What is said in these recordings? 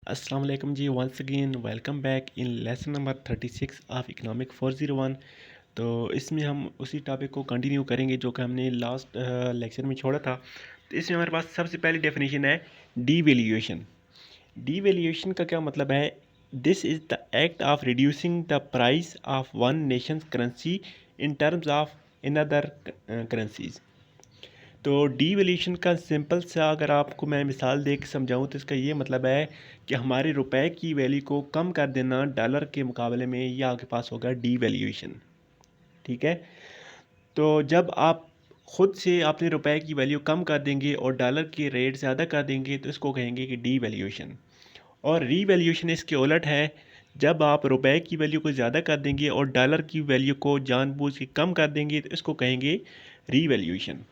अस्सलाम वालेकुम जी। Once again welcome back in lesson number 36 of economic 401। तो इसमें हम उसी टॉपिक को कंटिन्यू करेंगे जो कि हमने लास्ट लेक्चर में छोड़ा था। तो इसमें हमारे पास सबसे पहली डेफिनेशन है डीवैल्यूएशन। डीवैल्यूएशन का क्या मतलब है? This is the act of reducing the price of one Nations currency in terms of another currencies. तो डीवैल्यूएशन का सिंपल सा अगर आपको मैं मिसाल दे के समझाऊँ तो इसका ये मतलब है कि हमारे रुपए की वैल्यू को कम कर देना डॉलर के मुकाबले में, ये आपके पास होगा डीवैल्यूएशन। ठीक है। तो जब आप खुद से अपने रुपए की वैल्यू कम कर देंगे और डॉलर के रेट ज़्यादा कर देंगे तो इसको कहेंगे कि डीवैल्यूएशन। और रीवैल्यूएशन इसके उलट है, जब आप रुपए की वैल्यू को ज़्यादा कर देंगे और डॉलर की वैल्यू को जानबूझ के कम कर देंगे तो इसको कहेंगे रीवैल्यूएशन।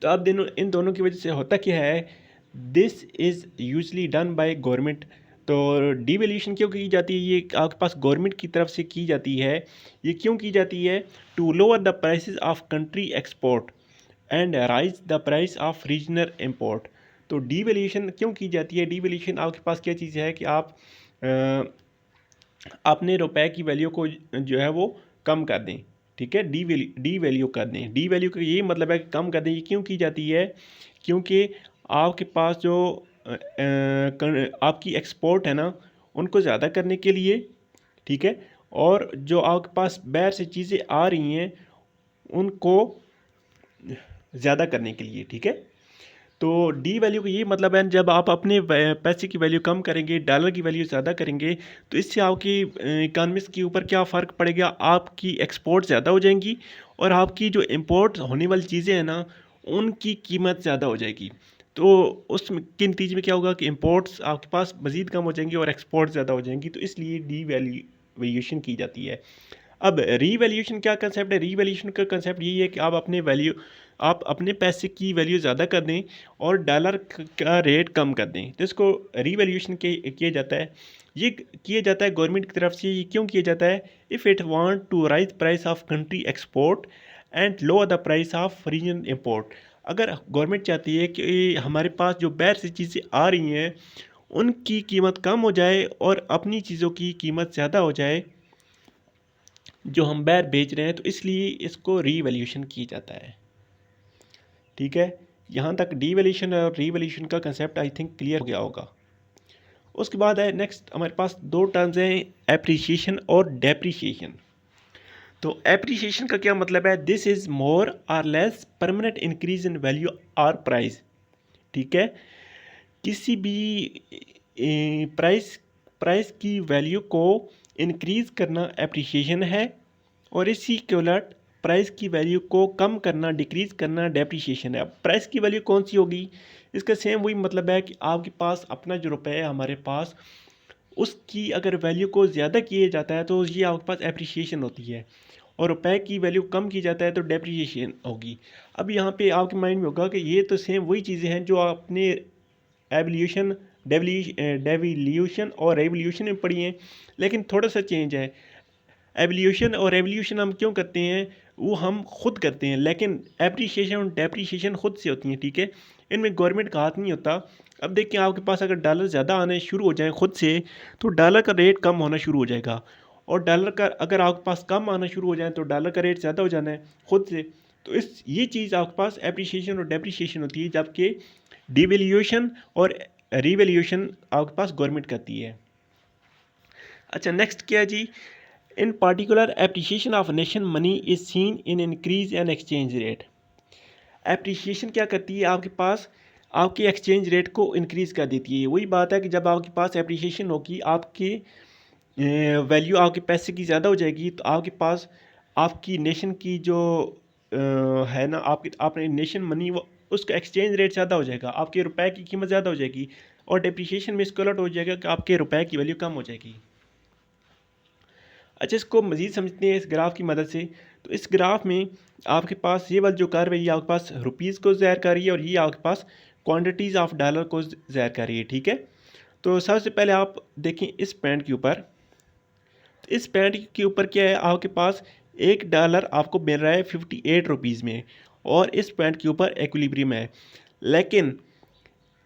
तो अब इन दोनों की वजह से होता क्या है, this is usually done by government. तो डिवैल्यूएशन क्यों की जाती है? ये आपके पास गवर्नमेंट की तरफ से की जाती है। ये क्यों की जाती है? To lower the prices of country export and raise the price of regional import. तो डिवैल्यूएशन क्यों की जाती है? डिवैल्यूएशन आपके पास क्या चीज़ है कि आप अपने रुपए की वैल्यू को जो है वो कम कर दें। ठीक है, डी वैल्यू कर दें। डी वैल्यू का ये मतलब है कि कम कर दें। ये क्यों की जाती है? क्योंकि आपके पास जो आपकी एक्सपोर्ट है ना, उनको ज़्यादा करने के लिए। ठीक है। और जो आपके पास बाहर से चीज़ें आ रही हैं उनको ज़्यादा करने के लिए। ठीक है। तो डी वैल्यू का ये मतलब है, जब आप अपने पैसे की वैल्यू कम करेंगे, डॉलर की वैल्यू ज़्यादा करेंगे, तो इससे आपकी इकॉनमिक्स के ऊपर क्या फ़र्क पड़ेगा? आपकी एक्सपोर्ट ज़्यादा हो जाएंगी और आपकी जो इंपोर्ट होने वाली चीज़ें हैं ना, उनकी कीमत ज़्यादा हो जाएगी। तो उस के नतीजे में क्या होगा कि इंपोर्ट्स आपके पास मज़ीद कम हो जाएंगी और एक्सपोर्ट ज़्यादा हो जाएंगी। तो इसलिए डी वैल्यूएशन की जाती है। अब रीवैल्यूएशन क्या कंसेप्ट है? रीवैल्यूएशन का कंसेप्ट यही है कि आप अपने पैसे की वैल्यू ज़्यादा कर दें और डॉलर का रेट कम कर दें, तो इसको रीवैल्यूएशन किया जाता है। ये किया जाता है गवर्नमेंट की तरफ से। ये क्यों किया जाता है? If it want to raise price of country export and lower the price of region import. अगर गवर्नमेंट चाहती है कि हमारे पास जो बाहर से चीज़ें आ रही हैं उनकी कीमत कम हो जाए और अपनी चीज़ों की कीमत ज़्यादा हो जाए जो हम बाहर बेच रहे हैं, तो इसलिए इसको रीवैल्यूएशन किया जाता है। ठीक है। यहाँ तक डीवैल्यूएशन और रीवैल्यूएशन का कंसेप्ट आई थिंक क्लियर हो गया होगा। उसके बाद है नेक्स्ट हमारे पास दो टर्म्स हैं, एप्रिसिएशन और डेप्रिसिएशन। तो एप्रिसिएशन का क्या मतलब है? दिस इज़ मोर और less permanent increase in value और प्राइस। ठीक है। किसी भी प्राइस प्राइस की वैल्यू को इंक्रीज करना एप्रिसिएशन है और इसी के उलट प्राइस की वैल्यू को कम करना, डिक्रीज करना डेप्रिसिएशन है। अब प्राइस की वैल्यू कौन सी होगी? इसका सेम वही मतलब है कि आपके पास अपना जो रुपये है हमारे पास, उसकी अगर वैल्यू को ज़्यादा किया जाता है तो ये आपके पास एप्रिसिएशन होती है, और रुपए की वैल्यू कम की जाता है तो डेप्रिसिएशन होगी। अब यहाँ पे आपके माइंड में होगा कि ये तो सेम वही चीज़ें हैं जो आपने एवोल्यूशन डेवोल्यूशन और रेवोल्यूशन में पढ़ी हैं, लेकिन थोड़ा सा चेंज है। एवोल्यूशन और रेवोल्यूशन हम क्यों करते हैं? वो हम खुद करते हैं, लेकिन एप्रिसिएशन और डेप्रिसिएशन खुद से होती हैं। ठीक है। इनमें गवर्नमेंट का हाथ नहीं होता। अब देखिए, आपके पास अगर डॉलर ज़्यादा आने शुरू हो जाए खुद से, तो डॉलर का रेट कम होना शुरू हो जाएगा। और डॉलर का अगर आपके पास कम आना शुरू हो जाए तो डॉलर का रेट ज़्यादा हो जाना है खुद से। तो ये चीज़ आपके पास एप्रिसिएशन और डेप्रिसिएशन होती है, जबकि डिवैल्यूएशन और रिवैल्यूएशन आपके पास गवर्नमेंट करती है। अच्छा, नेक्स्ट क्या है जी? In particular appreciation of nation money is seen in increase an exchange rate. Appreciation क्या करती है? आपके पास आपके एक्सचेंज रेट को इंक्रीज कर देती है। वही बात है कि जब आपके पास एप्रिसिएशन होगी, आपकी वैल्यू आपके पैसे की ज़्यादा हो जाएगी, तो आपके पास आपकी नेशन की जो है ना, आपकी आपने नेशन मनी, वो उसका एक्सचेंज रेट ज़्यादा हो जाएगा, आपके रुपए की कीमत ज़्यादा हो जाएगी। और डेप्रिसिएशन में इसको उलट हो जाएगा कि आपके रुपए की वैल्यू कम हो जाएगी। अच्छा, इसको मज़ीद समझते हैं इस ग्राफ की मदद से। तो इस ग्राफ में आपके पास ये वाली जो कर्व है, ये आपके पास रुपीज़ को ज़ाहिर कर रही है और ये आपके पास क्वांटिटीज़ ऑफ डॉलर को ज़ाहिर कर रही है। ठीक है। तो सबसे पहले आप देखें इस पॉइंट के ऊपर। तो इस पॉइंट के ऊपर क्या है? आपके पास $1 आपको मिल रहा है 58 रुपीज़ में, और इस पॉइंट के ऊपर एक्विलिब्रियम है। लेकिन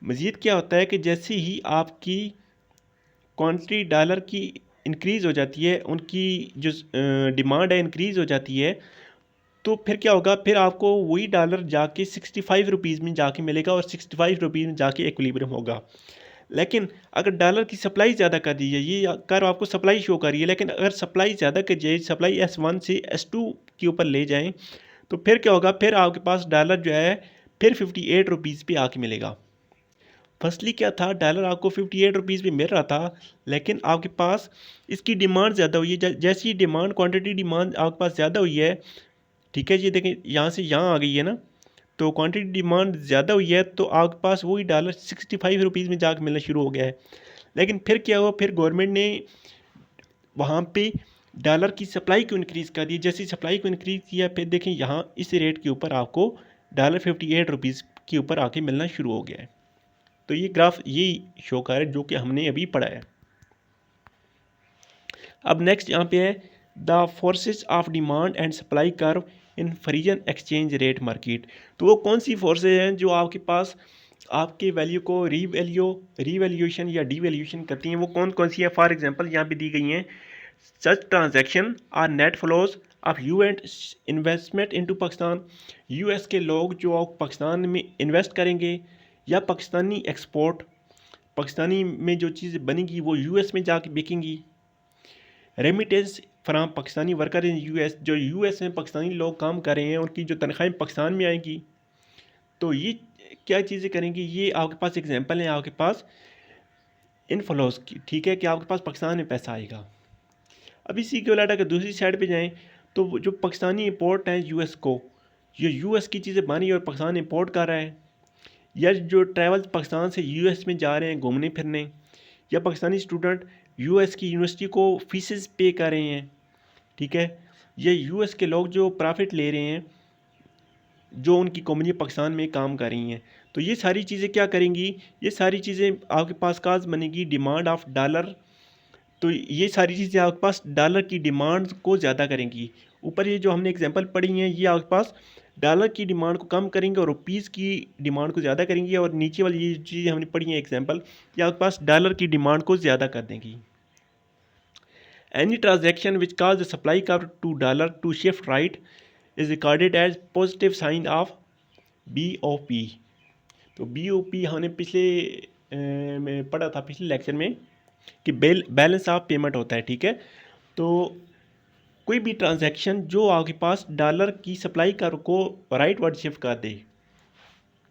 मज़ीद क्या होता है कि जैसे ही आपकी क्वांटिटी डॉलर की इंक्रीज़ हो जाती है, उनकी जो डिमांड है इंक्रीज़ हो जाती है, तो फिर क्या होगा, फिर आपको वही डॉलर जाके 65 रुपीज़ में जाके मिलेगा और 65 रुपीज़ में जाके इक्विलिब्रियम होगा। लेकिन अगर डॉलर की सप्लाई ज़्यादा कर दी जाए, ये कर आपको सप्लाई शो कर रही है, लेकिन अगर सप्लाई ज़्यादा कर जाए, सप्लाई S1 से S2 के ऊपर ले जाएं, तो फिर क्या होगा, फिर आपके पास डॉलर जो है फिर 58 रुपीज़ पे आके मिलेगा। फर्स्टली क्या था, डॉलर आपको 58 रुपीज़ पे मिल रहा था, लेकिन आपके पास इसकी डिमांड ज़्यादा हुई है। जैसी डिमांड, क्वांटिटी डिमांड आपके पास ज़्यादा हुई है, ठीक है जी, देखें यहाँ से यहाँ आ गई है ना, तो क्वांटिटी डिमांड ज़्यादा हुई है, तो आपके पास वही डॉलर 65 रुपीज़ में जाकर मिलना शुरू हो गया है। लेकिन फिर क्या हुआ, फिर गवर्नमेंट ने वहाँ पे डॉलर की सप्लाई को इंक्रीज़ कर दी। जैसे सप्लाई को इंक्रीज़ किया, फिर देखें यहाँ इस रेट के ऊपर आपको डॉलर 58 रुपीज़ के ऊपर आके मिलना शुरू हो गया है। तो ये ग्राफ यही शो कर है जो कि हमने अभी पढ़ा है। अब नेक्स्ट यहाँ पे है the forces of demand and supply curve in फ्रीजन exchange rate market. तो वो कौन सी फोर्सेज हैं जो आपके पास आपके वैल्यू को रीवैल्यूएशन या डीवैल्यूएशन करती हैं, वो कौन कौन सी है? फॉर एग्जांपल यहाँ पे दी गई हैं, such transaction are net flows of US investment into Pakistan. US के लोग जो पाकिस्तान में इन्वेस्ट करेंगे, या पाकिस्तानी एक्सपोर्ट, पाकिस्तानी में जो चीज़ बनेगी वो यूएस में जाके बिकेंगी। Remittance from Pakistani worker in US, जो यूएस में पाकिस्तानी लोग काम कर रहे हैं उनकी जो तनख्वाहें पाकिस्तान में आएंगी। तो ये क्या चीज़ें करेंगी, ये आपके पास एग्जांपल है आपके पास इनफ्लोज की, ठीक है, कि आपके पास पाकिस्तान में पैसा आएगा। अब इसी के उलट अगर दूसरी साइड पे जाएं, तो जो पाकिस्तानी इंपोर्ट हैं यूएस को, ये यूएस की चीज़ें बनी और पाकिस्तान इंपोर्ट कर रहा है, या जो ट्रैवल पाकिस्तान से यूएस में जा रहे हैं घूमने फिरने, या पाकिस्तानी स्टूडेंट यूएस की यूनिवर्सिटी को फीसेस पे कर रहे हैं, ठीक है, ये यूएस के लोग जो प्रॉफिट ले रहे हैं, जो उनकी कंपनी पाकिस्तान में काम कर रही हैं। तो ये सारी चीज़ें क्या करेंगी, ये सारी चीज़ें आपके पास काज बनेगी डिमांड ऑफ डॉलर। तो ये सारी चीज़ें आपके पास डॉलर की डिमांड को ज़्यादा करेंगी। ऊपर ये जो हमने एग्जांपल पढ़ी हैं, ये आपके पास डॉलर की डिमांड को कम करेंगे और रुपीज़ की डिमांड को ज़्यादा करेंगी, और नीचे वाली ये चीज़ें हमने पढ़ी हैं एग्जांपल, ये आपके पास डॉलर की डिमांड को ज़्यादा कर देंगी। Any transaction which cause the supply curve to dollar to shift right is recorded as positive sign of BOP। तो BOP हमने पिछले में पढ़ा था, पिछले लेक्चर में, कि बैलेंस ऑफ पेमेंट होता है, ठीक है। तो कोई भी ट्रांजैक्शन जो आपके पास डॉलर की सप्लाई कर्व को राइट वर्ड शिफ्ट कर दे,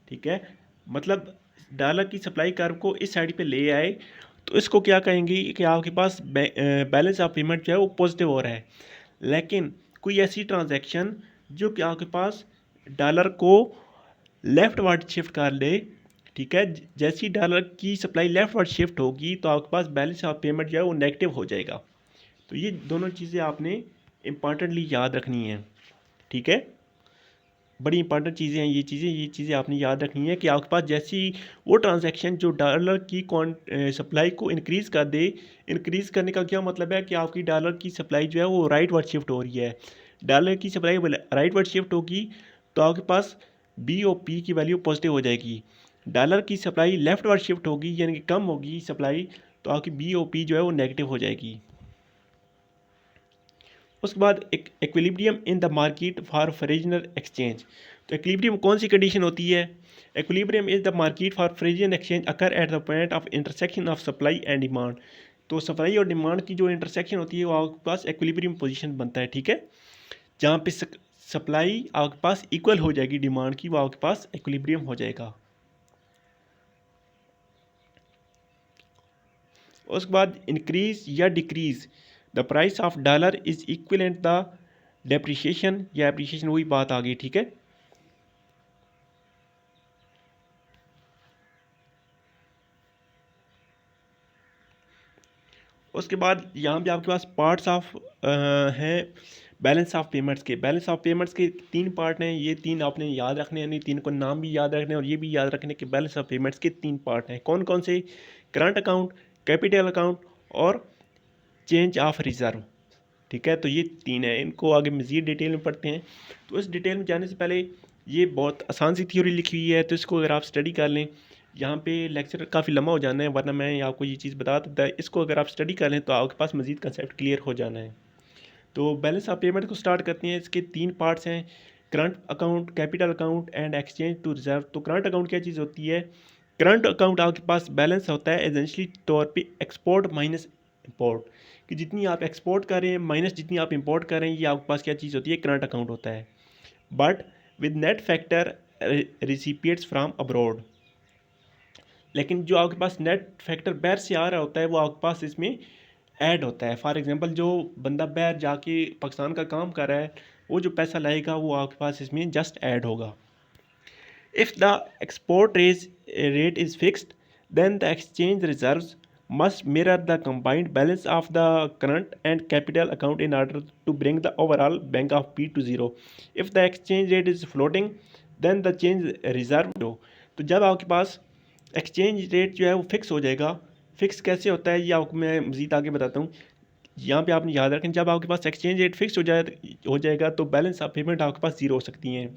ठीक है, मतलब डॉलर की सप्लाई कर्व को इस साइड पे ले आए, तो इसको क्या कहेंगे कि आपके पास बैलेंस ऑफ पेमेंट जो है वो पॉजिटिव हो रहा है। लेकिन कोई ऐसी ट्रांजैक्शन जो कि आपके पास डॉलर को लेफ़्ट वर्ड शिफ्ट कर ले, ठीक है, जैसी डॉलर की सप्लाई लेफ़्ट वर्ड शिफ्ट होगी, तो आपके पास बैलेंस ऑफ पेमेंट जो है वो नेगेटिव हो जाएगा। तो ये दोनों चीज़ें आपने इम्पॉर्टेंटली याद रखनी है, ठीक है, बड़ी इंपॉर्टेंट चीज़ें हैं ये चीज़ें आपने याद रखनी है कि आपके पास जैसी वो ट्रांजैक्शन जो डॉलर की सप्लाई को इंक्रीज़ कर दे। इंक्रीज़ करने का क्या मतलब है कि आपकी डॉलर की सप्लाई जो है वो राइट वर्ड शिफ्ट हो रही है। डॉलर की सप्लाई राइट वर्ड शिफ्ट होगी, तो आपके पास BOP की वैल्यू पॉजिटिव हो जाएगी। डॉलर की सप्लाई लेफ़्ट वर्ड शिफ्ट होगी, यानी कि कम होगी सप्लाई, तो आपकी BOP जो है वो नेगेटिव हो जाएगी। उसके बाद एक equilibrium in the market for foreign exchange. तो इक्विलिब्रियम कौन सी कंडीशन होती है? Equilibrium is the market for foreign exchange occur at the point of intersection of supply and demand. तो सप्लाई और डिमांड की जो इंटरसेक्शन होती है वो आपके पास इक्विलिब्रियम पोजीशन बनता है, ठीक है, जहाँ पे सप्लाई आपके पास इक्वल हो जाएगी डिमांड की, वो आपके पास इक्विलिब्रियम हो जाएगा। उसके बाद इंक्रीज या decrease the price of dollar is equivalent the depreciation या एप्रिशिएशन, वही बात आ गई, ठीक है। उसके बाद यहाँ पे आपके पास पार्ट्स ऑफ हैं बैलेंस ऑफ पेमेंट्स के। बैलेंस ऑफ पेमेंट्स के 3 पार्ट हैं, ये 3 आपने याद रखने हैं, नहीं 3 को नाम भी याद रखने हैं और ये भी याद रखने के बैलेंस ऑफ पेमेंट्स के 3 पार्ट हैं। कौन कौन से? करंट अकाउंट, कैपिटल अकाउंट और चेंज ऑफ रिजर्व, ठीक है। तो ये 3 है, इनको आगे मज़ीद डिटेल में पढ़ते हैं। तो इस डिटेल में जाने से पहले ये बहुत आसान सी थ्योरी लिखी हुई है, तो इसको अगर आप स्टडी कर लें, यहाँ पे लेक्चर काफ़ी लंबा हो जाना है, वरना मैं आपको ये चीज़ बता देता है। इसको अगर आप स्टडी कर लें तो आपके पास मज़ीद कंसेप्ट क्लियर हो जाना है। तो बैलेंस ऑफ पेमेंट को स्टार्ट करते हैं। इसके 3 पार्ट्स हैं, current account, capital account and exchange to reserve. तो करंट अकाउंट क्या चीज़ होती है? करंट अकाउंट आपके पास बैलेंस होता है एजेंशली तौर पे एक्सपोर्ट माइनस इंपोर्ट, कि जितनी आप एक्सपोर्ट कर रहे हैं माइनस जितनी आप इंपोर्ट कर रहे हैं, ये आपके पास क्या चीज़ होती है? करंट अकाउंट होता है। But with net factor recipients from abroad, लेकिन जो आपके पास नेट फैक्टर बाहर से आ रहा होता है वो आपके पास इसमें ऐड होता है। फॉर एग्जांपल जो बंदा बाहर जाके पाकिस्तान का काम कर रहा है, वो जो पैसा लाएगा वो आपके पास इसमें जस्ट ऐड होगा। If the export rate is fixed, then the exchange reserves must mirror the combined balance of the current and capital account in order to bring the overall bank of P to zero. If the exchange rate is floating, then the change reserve zero. तो जब आपके पास exchange rate जो है वो fix हो जाएगा, fix कैसे होता है ये आपको मैं मज़ीद आगे बताता हूँ। यहाँ पे आपने याद रखें, जब आपके पास एक्सचेंज रेट फिक्स हो जाएगा तो बैलेंस ऑफ पेमेंट आपके पास ज़ीरो हो सकती हैं।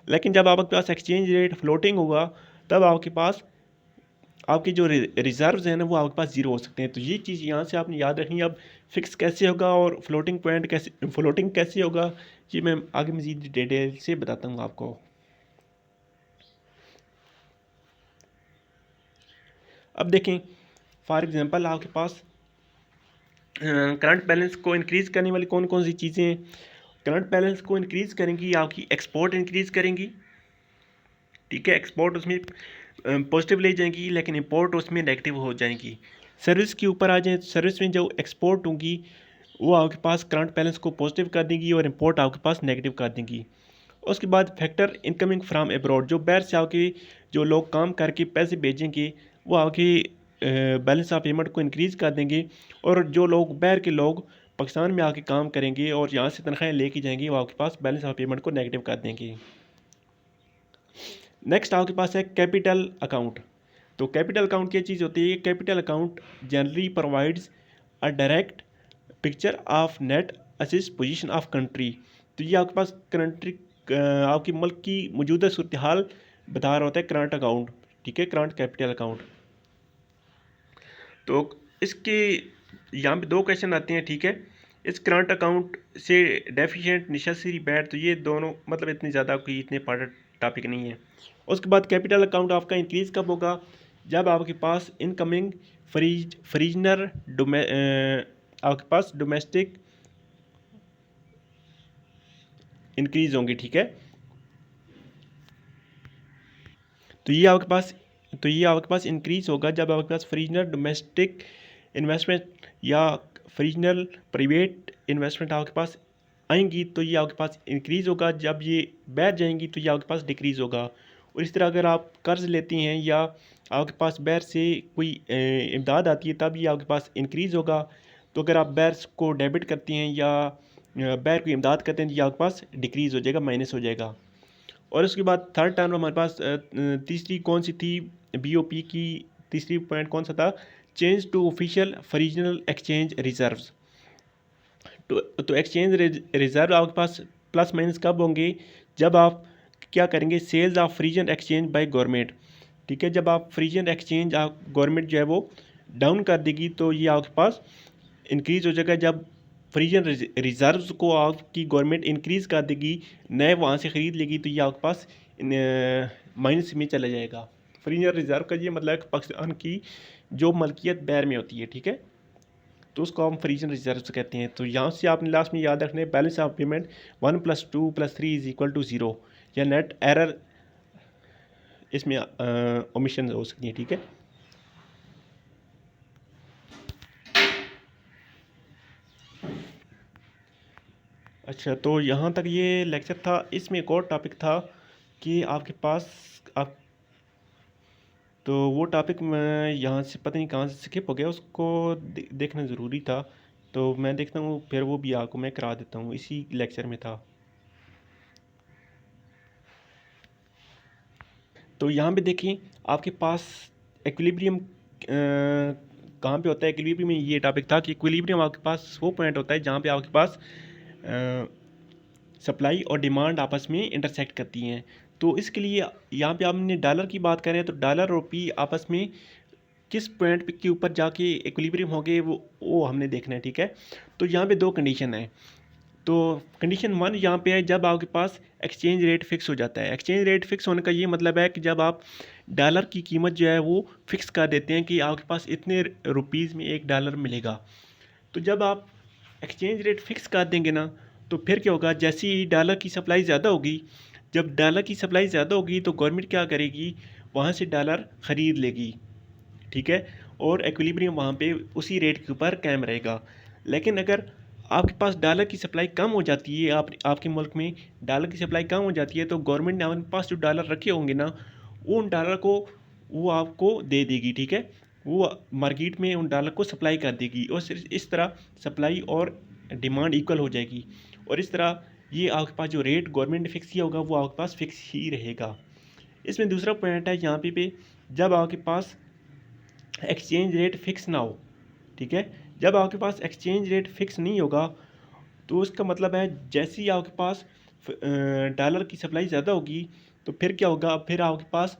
लेकिन जब आपके पास एक्सचेंज रेट फ्लोटिंग होगा तब आपके पास आपके जो रिजर्व्स हैं ना वो आपके पास ज़ीरो हो सकते हैं। तो ये चीज़ यहाँ से आपने याद रखनी है। अब फिक्स कैसे होगा और फ्लोटिंग कैसे होगा, ये मैं आगे मज़ीद डिटेल से बताता हूँ आपको। अब देखें, फॉर एग्ज़ाम्पल आपके पास करंट बैलेंस को इंक्रीज़ करने वाली कौन कौन सी चीज़ें हैं। करंट बैलेंस को इंक्रीज़ करेंगी आपकी एक्सपोर्ट इंक्रीज़ करेंगी, ठीक है, एक्सपोर्ट उसमें पॉजिटिव ले जाएंगी, लेकिन इंपोर्ट उसमें नेगेटिव हो जाएंगी। सर्विस के ऊपर आ जाए, सर्विस में जो एक्सपोर्ट होंगी वो आपके पास करंट बैलेंस को पॉजिटिव कर देंगी और इंपोर्ट आपके पास नेगेटिव कर देंगी। उसके बाद फैक्टर इनकमिंग फ्राम अब्रॉड, जो बाहर से आके जो लोग काम करके पैसे भेजेंगे वो आके बैलेंस ऑफ पेमेंट को इंक्रीज़ कर देंगे, और जो लोग बाहर के लोग पाकिस्तान में आके काम करेंगे और यहाँ से तनख्वाहें लेके जाएंगे वो आपके पास बैलेंस ऑफ पेमेंट को नेगेटिव कर देंगे। नेक्स्ट आपके पास है कैपिटल अकाउंट। तो कैपिटल अकाउंट क्या चीज़ होती है? Capital account generally provides a direct picture of net assist position of country. तो ये आपके पास कंट्री आपकी मुल्क की मौजूदा सूरत हाल बता रहा होता है करंट अकाउंट, ठीक है, करंट कैपिटल अकाउंट। तो इसके यहाँ पे 2 क्वेश्चन आते हैं, ठीक है। इस करंट अकाउंट से डेफिशिएंट नेसेसरी बैड, तो ये दोनों मतलब इतने ज़्यादा कोई इतने इंपॉर्टेंट टॉपिक नहीं है। उसके बाद कैपिटल अकाउंट आपका इंक्रीज़ कब होगा? जब आपके पास इनकमिंग फ्रीजनर आपके पास डोमेस्टिक इंक्रीज़ होंगी, ठीक है। तो ये आपके पास इंक्रीज़ होगा जब आपके पास फ्रीजनर डोमेस्टिक इन्वेस्टमेंट या फ्रीजनल प्राइवेट इन्वेस्टमेंट आपके पास आएंगी, तो ये आपके पास इंक्रीज़ होगा। जब ये बाहर जाएंगी तो ये आपके पास डिक्रीज़ होगा। और इस तरह अगर आप कर्ज़ लेती हैं या आपके पास बाहर से कोई इमदाद आती है तब ये आपके पास इंक्रीज़ होगा। तो अगर आप बाहर को डेबिट करती हैं या बाहर को इमदाद करते हैं तो ये आपके पास डिक्रीज़ हो जाएगा, माइनस हो जाएगा। और उसके बाद थर्ड टर्म हमारे पास तीसरी कौन सी थी? BOP की तीसरी पॉइंट कौन सा था? Change to official foreign exchange reserves. तो एक्सचेंज रिजर्व आपके पास प्लस माइनस कब होंगे? जब आप क्या करेंगे? Sales of foreign exchange by government, ठीक है। जब आप फ्रीजन एक्सचेंज आप गवर्नमेंट जो है वो डाउन कर देगी तो ये आपके पास इंक्रीज़ हो जाएगा। जब फ्रीजन रिजर्व्स को आपकी गवर्नमेंट इंक्रीज़ कर देगी, नए वहाँ से ख़रीद लेगी, तो ये आपके पास माइनस में चला जाएगा। फ्रीजन रिजर्व का ये मतलब है पाकिस्तान की जो मलकियत बाहर में होती है, ठीक है, तो उसको हम फ्रीजन रिजर्व कहते हैं। तो यहाँ से आपने लास्ट में याद रखना है बैलेंस ऑफ पेमेंट 1 + 2 + 3 = 0, या नेट एरर इसमें ओमिशन हो सकती है, ठीक है। अच्छा, तो यहाँ तक ये लेक्चर था। इसमें एक और टॉपिक था कि आपके पास आप, तो वो टॉपिक मैं यहाँ से पता नहीं कहाँ से स्किप हो गया, उसको देखना ज़रूरी था। तो मैं देखता हूँ फिर वो भी आपको मैं करा देता हूँ, इसी लेक्चर में था। तो यहाँ पे देखिए आपके पास इक्विलिब्रियम कहाँ पे होता है? इक्विलिब्रियम में ये टॉपिक था कि इक्विलिब्रियम आपके पास वो पॉइंट होता है जहाँ पे आपके पास सप्लाई और डिमांड आपस में इंटरसेक्ट करती हैं। तो इसके लिए यहाँ पे हमने डॉलर की बात करें तो डॉलर और रुपये आपस में किस पॉइंट पे के ऊपर जाके इक्विलिब्रियम हो गए वो हमने देखना है, ठीक है। तो यहाँ पे दो कंडीशन है। तो कंडीशन वन यहाँ पे है जब आपके पास एक्सचेंज रेट फिक्स हो जाता है। एक्सचेंज रेट फिक्स होने का ये मतलब है कि जब आप डॉलर की कीमत जो है वो फिक्स कर देते हैं कि आपके पास इतने रुपीज़ में एक डॉलर मिलेगा। तो जब आप एक्सचेंज रेट फिक्स कर देंगे ना, तो फिर क्या होगा, जैसे ही डॉलर की सप्लाई ज़्यादा होगी, जब डॉलर की सप्लाई ज़्यादा होगी तो गवर्नमेंट क्या करेगी, वहाँ से डॉलर ख़रीद लेगी, ठीक है। और इक्विलिब्रियम वहाँ पे उसी रेट के ऊपर कायम रहेगा। लेकिन अगर आपके पास डॉलर की सप्लाई कम हो जाती है, आपके मुल्क में डॉलर की सप्लाई कम हो जाती है, तो गवर्नमेंट ने अपने पास जो डॉलर रखे होंगे ना, उन डॉलर को वो आपको दे देगी, ठीक है। वो मार्केट में उन डॉलर को सप्लाई कर देगी और सिर्फ इस तरह सप्लाई और डिमांड इक्वल हो जाएगी। और इस तरह ये आपके पास जो रेट गवर्नमेंट ने फिक्स किया होगा वो आपके पास फिक्स ही रहेगा। इसमें दूसरा पॉइंट है यहाँ पे जब आपके पास एक्सचेंज रेट फिक्स ना हो, ठीक है। जब आपके पास एक्सचेंज रेट फिक्स नहीं होगा तो उसका मतलब है जैसे ही आपके पास डॉलर की सप्लाई ज़्यादा होगी तो फिर क्या होगा, फिर आपके पास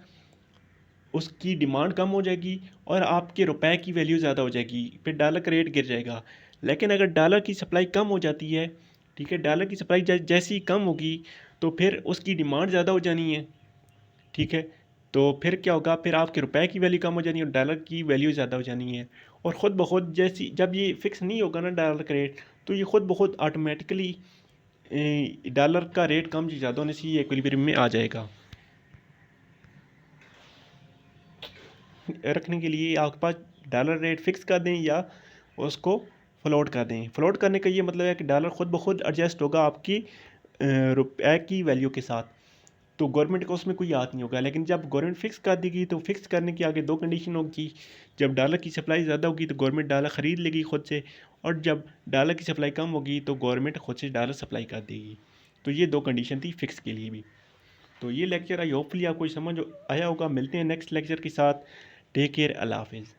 उसकी डिमांड कम हो जाएगी और आपके रुपए की वैल्यू ज़्यादा हो जाएगी, फिर डॉलर का रेट गिर जाएगा। लेकिन अगर डॉलर की सप्लाई कम हो जाती है, ठीक है, डॉलर की सप्लाई जैसी ही कम होगी तो फिर उसकी डिमांड ज़्यादा हो जानी है, ठीक है। तो फिर क्या होगा, फिर आपके रुपए की वैल्यू कम हो जानी है और डॉलर की वैल्यू ज़्यादा हो जानी है। और ख़ुद ब खुद जैसी जब ये फिक्स नहीं होगा ना डॉलर का रेट, तो ये ख़ुद ब खुद ऑटोमेटिकली डॉलर का रेट कम ज़्यादा होने से ये इक्विलिब्रियम में आ जाएगा। रखने के लिए आपके पास डॉलर रेट फिक्स कर दें या उसको फ्लोट कर दें। फ्लोट करने का ये मतलब है कि डॉलर ख़ुद ब खुद एडजस्ट होगा आपकी रुपए की वैल्यू के साथ, तो गवर्नमेंट को उसमें कोई हाथ नहीं होगा। लेकिन जब गवर्नमेंट फिक्स कर देगी तो फिक्स करने के आगे दो कंडीशन होगी। जब डॉलर की सप्लाई ज़्यादा होगी तो गवर्नमेंट डॉलर ख़रीद लेगी खुद से, और जब डॉलर की सप्लाई कम होगी तो गवर्नमेंट खुद से डॉलर सप्लाई कर देगी। तो ये दो कंडीशन थी फिक्स के लिए भी। तो ये लेक्चर आई होपफुली आपको समझ आया होगा। मिलते हैं नेक्स्ट लेक्चर के साथ। टेक केयर, अल्लाह हाफिज़।